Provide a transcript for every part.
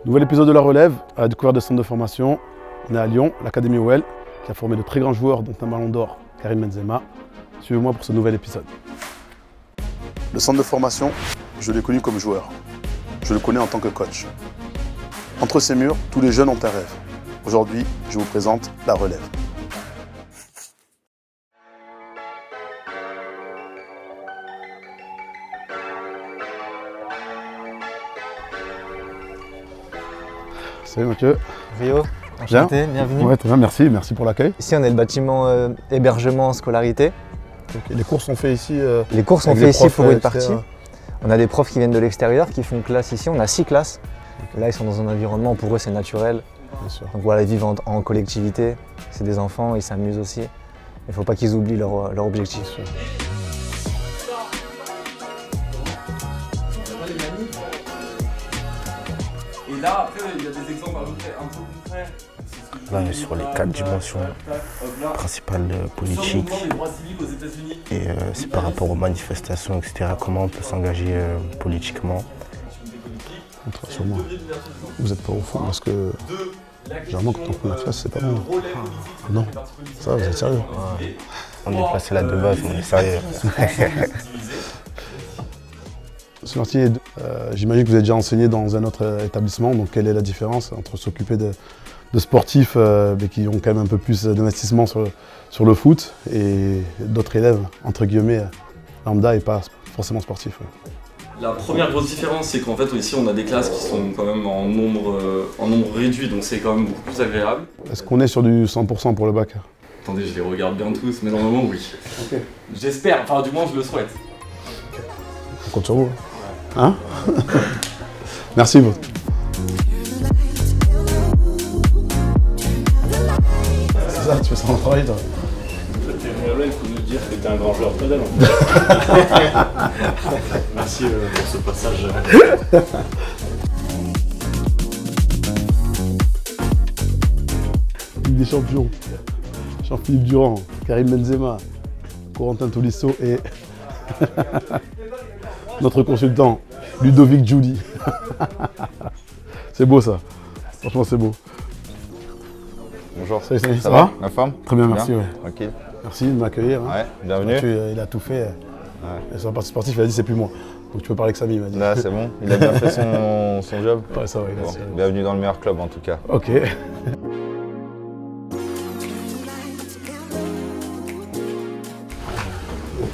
Nouvel épisode de La Relève, à la découverte de centre de formation. On est à Lyon, l'Académie OL, qui a formé de très grands joueurs, dont un ballon d'or, Karim Benzema. Suivez-moi pour ce nouvel épisode. Le centre de formation, je l'ai connu comme joueur. Je le connais en tant que coach. Entre ces murs, tous les jeunes ont un rêve. Aujourd'hui, je vous présente La Relève. Salut Mathieu. Rio, enchanté, bienvenue. Ouais, très bien, merci pour l'accueil. Ici on est le bâtiment hébergement scolarité. Okay. Les cours sont faits ici Les cours sont faits ici pour une partie. On a des profs qui viennent de l'extérieur, qui font classe ici, on a 6 classes. Okay. Là ils sont dans un environnement, pour eux c'est naturel. Bien sûr. Donc voilà, ils vivent en collectivité, c'est des enfants, ils s'amusent aussi. Il ne faut pas qu'ils oublient leur objectif. Et là, après, il y a des exemples un peu concrets. Là, on est sur les 4 dimensions principales politiques. Et c'est par rapport aux manifestations, etc. Comment on peut s'engager politiquement. Sur moi. Vous n'êtes pas au fond parce que généralement quand on prend la classe, c'est pas bon. Non, ça, vous êtes sérieux. Ouais. On est placé là de base, on est sérieux. Ce Martin, j'imagine que vous avez déjà enseigné dans un autre établissement, donc quelle est la différence entre s'occuper de sportifs mais qui ont quand même un peu plus d'investissement sur le foot et d'autres élèves, entre guillemets, lambda et pas forcément sportifs. Ouais. La première grosse différence, c'est qu'en fait ici on a des classes qui sont quand même en nombre réduit, donc c'est quand même beaucoup plus agréable. Est-ce qu'on est sur du 100% pour le bac? Attendez, je les regarde bien tous, mais normalement oui. Okay. J'espère, enfin du moins je le souhaite. On compte sur vous. Hein? Merci. C'est ça, tu fais ça en travail toi? Il faut nous dire que tu es un grand joueur de padel. Merci pour ce passage. Ligue des champions. Jean-Philippe Durand, Karim Benzema, Corentin Tolisso et notre consultant, Ludovic Giuli. C'est beau ça. Franchement, c'est beau. Bonjour. Salut, ça va? La forme? Très bien, merci. Ouais. Ok. Merci de m'accueillir. Hein. Ouais, bienvenue. Il a tout fait. Ouais. Et sur la partie sportive, il a dit c'est plus moi. Donc tu peux parler avec Samy, il m'a dit. Là, c'est bon. Il a bien fait son job. Ouais, ça va. Bon, bienvenue dans le meilleur club en tout cas. Ok.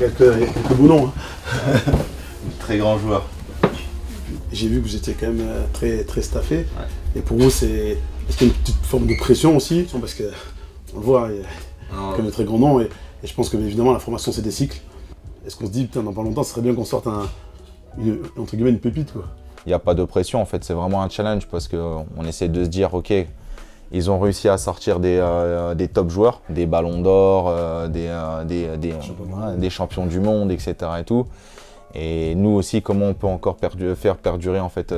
Il y a quelques beaux noms. Hein. Très grand joueur. J'ai vu que vous étiez quand même très staffé. Ouais. Et pour vous, est-ce qu'il y a une petite forme de pression aussi? Parce qu'on le voit, il y a quand même de très grands noms. Et je pense que évidemment, la formation, c'est des cycles. Est-ce qu'on se dit, putain, dans pas longtemps, ce serait bien qu'on sorte entre guillemets, une pépite quoi. Il n'y a pas de pression, en fait, c'est vraiment un challenge parce qu'on essaie de se dire, ok, ils ont réussi à sortir des top joueurs, des ballons d'or, des champions du monde, etc. et tout. Et nous aussi, comment on peut encore faire perdurer en fait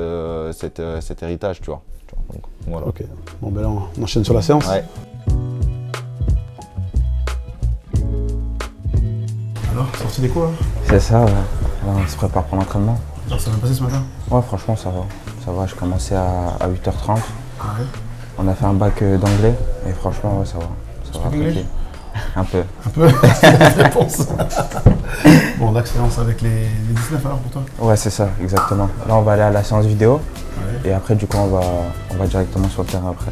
cet héritage, tu vois. Donc, voilà. Ok. Bon ben là, on enchaîne sur la séance. Ouais. Alors, sortie des cours là? C'est ça, ouais. Là, on se prépare pour l'entraînement. Ça va passer ce matin? Ouais, franchement, ça va. Ça va, je commençais à 8h30. Ah ouais? On a fait un bac d'anglais et franchement, ouais, ça va. Ça va anglais? Un peu. Un peu? C'est la réponse. Bon, on a séance avec les 19 alors pour toi? Ouais, c'est ça, exactement. Là, on va aller à la séance vidéo. Ouais. Et après, du coup, on va directement sur le terrain après.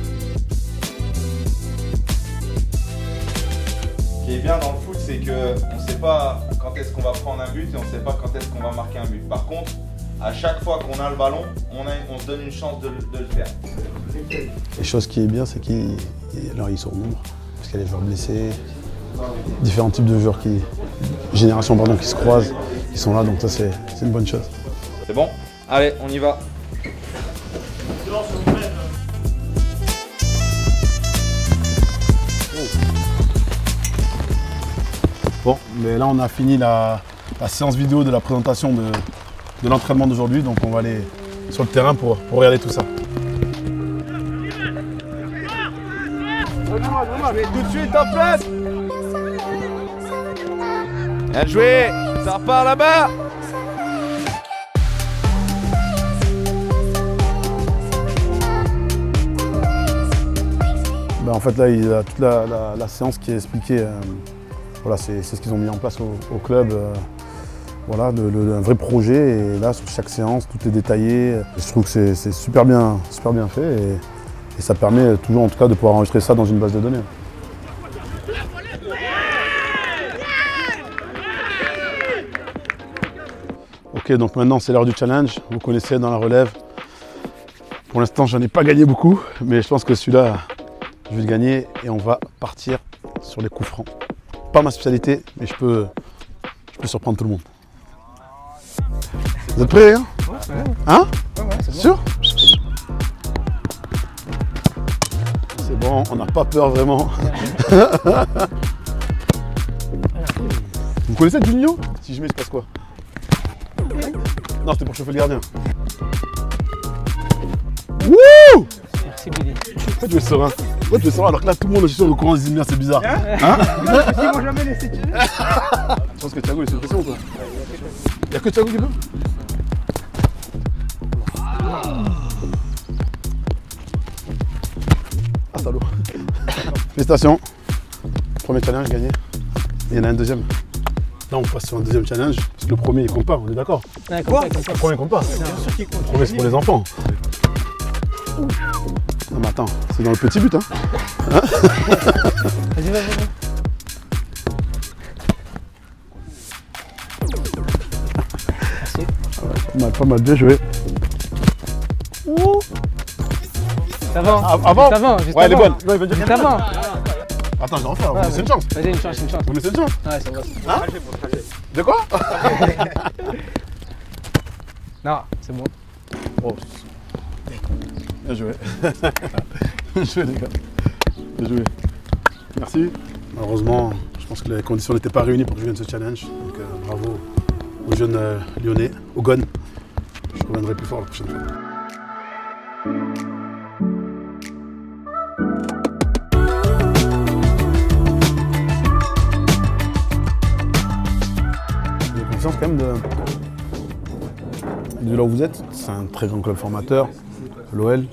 Ce qui est bien dans le foot, c'est qu'on ne sait pas quand est-ce qu'on va prendre un but et on ne sait pas quand est-ce qu'on va marquer un but. Par contre, à chaque fois qu'on a le ballon, on se donne une chance de le faire. Les choses qui est bien, c'est qu'ils sont au nombre, parce qu'il y a des joueurs blessés, différents types de joueurs générations pardon, qui se croisent, qui sont là, donc ça c'est une bonne chose. C'est bon? Allez, on y va. Bon, mais là on a fini la séance vidéo de la présentation de l'entraînement d'aujourd'hui, donc on va aller sur le terrain pour regarder tout ça. Tout de suite en place. Bien joué, ça repart là-bas. En fait, là, il y a toute la séance qui est expliquée. Voilà, c'est ce qu'ils ont mis en place au club. Voilà, un vrai projet. Et là, sur chaque séance, tout est détaillé. Je trouve que c'est super bien fait. Et ça permet toujours, en tout cas, de pouvoir enregistrer ça dans une base de données. Ok, donc maintenant, c'est l'heure du challenge. Vous connaissez dans la relève. Pour l'instant, j'en ai pas gagné beaucoup, mais je pense que celui-là, je vais le gagner et on va partir sur les coups francs. Pas ma spécialité, mais je peux surprendre tout le monde. Vous êtes prêts, hein? Hein? C'est sûr? C'est bon, on n'a pas peur vraiment. Vous connaissez Juninho? Si je mets, il se passe quoi? Non, c'était pour chauffer le gardien. Wouh! Merci Billy. Pourquoi tu es serein? Pourquoi tu es serein alors que là tout le monde est sur le courant des Zimmer, c'est bizarre. Hein? Ils m'ont jamais laissé tirer. Je pense que Thiago il est sous pression ou quoi? Y'a que Thiago qui peut? Ah salaud. Félicitations. Premier challenge gagné. Il y en a un deuxième. Là on passe sur un deuxième challenge, parce que le premier il compte pas, on est d'accord? Quoi? Le premier compte pas. Bien sûr qu'il compte. Le premier c'est pour les enfants. Non mais attends, c'est dans le petit but hein. Vas-y, vas-y. Merci. Pas mal, bien joué. Ça va. Avant? Ça va, juste Ouais, elle est avant. bonne. Non, il va dire Ça va. Attends, je vais refaire, vous me laissez une chance. Vas-y, une chance. Vous me laissez une chance. Ouais, ça va. Hein? De quoi? Non, c'est bon. Oh. Bien joué. Bien joué les gars. Bien joué. Merci. Malheureusement, je pense que les conditions n'étaient pas réunies pour que je gagne ce challenge. Donc bravo aux jeunes lyonnais, aux Gones. Je reviendrai plus fort la prochaine fois. J'ai conscience quand même de là où vous êtes. C'est un très grand club formateur, l'OL,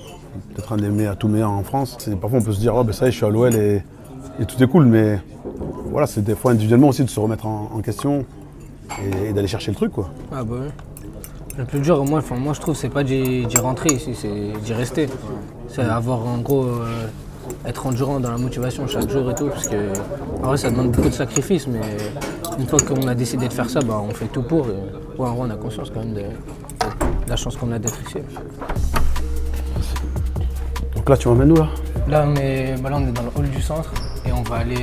peut-être un des tout meilleurs en France. Parfois on peut se dire, oh, ben ça y est, je suis à l'OL et tout est cool, mais voilà, c'est des fois individuellement aussi de se remettre en question et d'aller chercher le truc, quoi. Ah bah oui. Le plus dur, moi je trouve, c'est pas d'y rentrer ici, c'est d'y rester. C'est avoir en gros, être endurant dans la motivation chaque jour et tout, parce que en vrai ça demande beaucoup de sacrifices, mais une fois qu'on a décidé de faire ça, bah, on fait tout pour. Et, ouais, en vrai on a conscience quand même de la chance qu'on a d'être ici. Donc là tu m'emmènes où là? Là on est dans le hall du centre et on va aller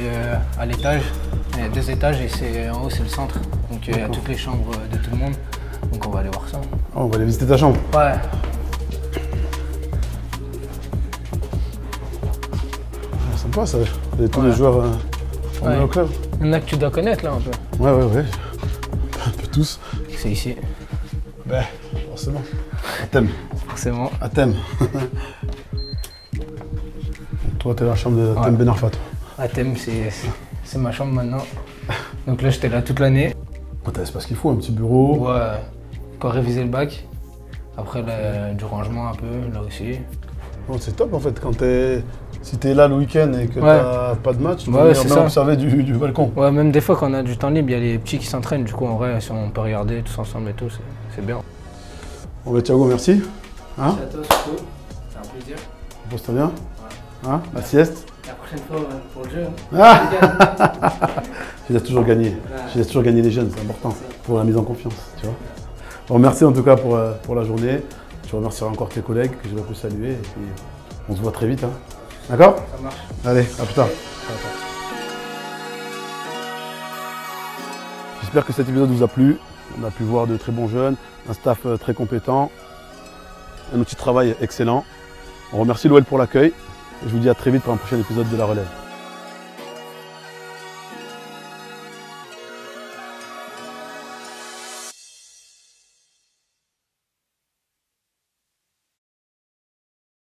à l'étage. Il y a 2 étages et en haut c'est le centre. Donc il y a toutes les chambres de tout le monde. Donc on va aller voir ça. Oh, on va aller visiter ta chambre. Ouais. C'est sympa ça. Tous les joueurs formés au club. Il y en a que tu dois connaître là un peu. Ouais. Un peu tous. C'est ici. Ben, forcément. À thème. Forcément. À thème. Toi, t'es dans la chambre de Thème Ben Arfa. À thème, c'est ma chambre maintenant. Donc là, j'étais là toute l'année. T'as l'espace qu'il faut, un petit bureau. Ouais. Encore réviser le bac. Après, là, du rangement un peu, là aussi. Oh, c'est top en fait, si t'es là le week-end et que t'as pas de match, tu peux venir observer du balcon. Ouais, même des fois quand on a du temps libre, il y a les petits qui s'entraînent, du coup en vrai, si on peut regarder tous ensemble et tout, c'est bien. Bon bah Thiago, merci. Hein? Merci à toi surtout, c'est un plaisir. Repose-toi bien. Hein? La sieste. La prochaine fois pour le jeu. Je laisse toujours gagner. Je laisse toujours gagner les jeunes, c'est important pour la mise en confiance, tu vois. Bon, merci en tout cas pour la journée. Je remercierai encore tes collègues que je vais plus saluer et puis on se voit très vite. Hein. D'accord? Ça marche. Allez, à plus tard. J'espère que cet épisode vous a plu. On a pu voir de très bons jeunes, un staff très compétent, un outil de travail excellent. On remercie l'OL pour l'accueil et je vous dis à très vite pour un prochain épisode de La Relève.